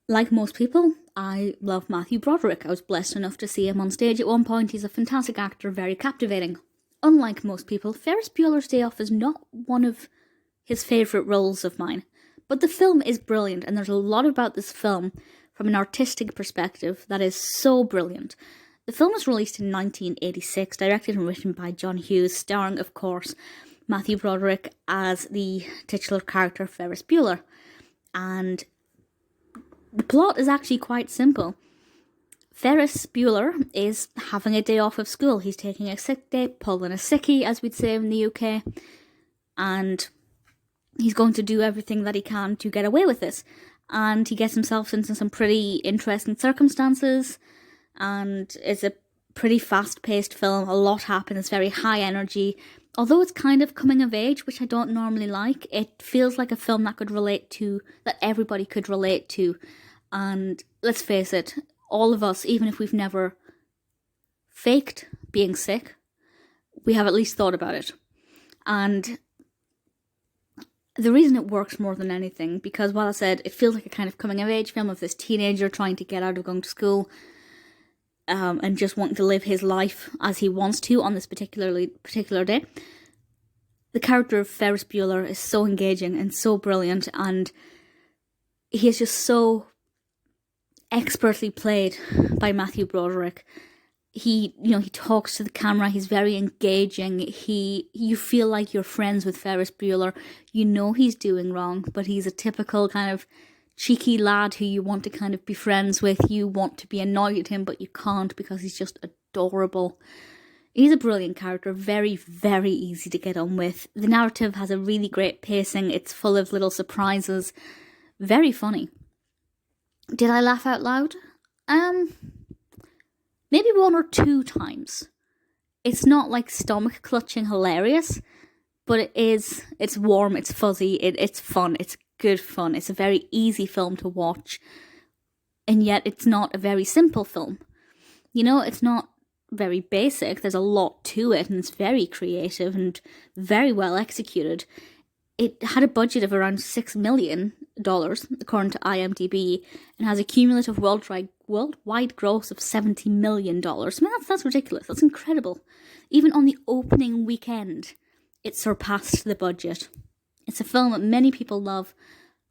Like most people, I love Matthew Broderick. I was blessed enough to see him on stage at one point. He's a fantastic actor, very captivating. Unlike most people, Ferris Bueller's Day Off is not one of his favourite roles of mine. But the film is brilliant, and there's a lot about this film from an artistic perspective that is so brilliant. The film was released in 1986, directed and written by John Hughes, starring, of course, Matthew Broderick as the titular character Ferris Bueller. And the plot is actually quite simple. Ferris Bueller is having a day off of school. He's taking a sick day, pulling a sickie, as we'd say in the UK, and he's going to do everything that he can to get away with this. And he gets himself into some pretty interesting circumstances, and it's a pretty fast-paced film. A lot happens, very high energy. Although it's kind of coming of age, which I don't normally like, it feels like a film that everybody could relate to. And let's face it, all of us, even if we've never faked being sick, we have at least thought about it. And the reason it works more than anything, because while I said it feels like a kind of coming of age film of this teenager trying to get out of going to school, and just wanting to live his life as he wants to on this particular day, the character of Ferris Bueller is so engaging and so brilliant, and he is just so expertly played by Matthew Broderick. He talks to the camera. He's very engaging. You feel like you're friends with Ferris Bueller. You know he's doing wrong, but he's a typical kind of cheeky lad who you want to kind of be friends with. You want to be annoyed at him, but you can't because he's just adorable. He's a brilliant character, very, very easy to get on with. The narrative has a really great pacing. It's full of little surprises. Very funny. Did I laugh out loud? Maybe one or two times. It's not like stomach clutching hilarious, but it's warm, it's fuzzy, it's fun, it's good fun. It's a very easy film to watch, and yet it's not a very simple film. It's not very basic. There's a lot to it, and it's very creative and very well executed. It had a budget of around $6 million, according to IMDb, and has a cumulative worldwide gross of $70 million. I mean, that's ridiculous. That's incredible. Even on the opening weekend, it surpassed the budget. It's a film that many people love.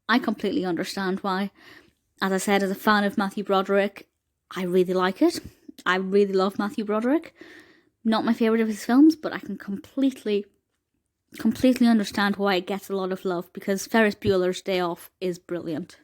I completely understand why. As I said, as a fan of Matthew Broderick, I really like it. I really love Matthew Broderick. Not my favourite of his films, but I can completely understand why it gets a lot of love, because Ferris Bueller's Day Off is brilliant.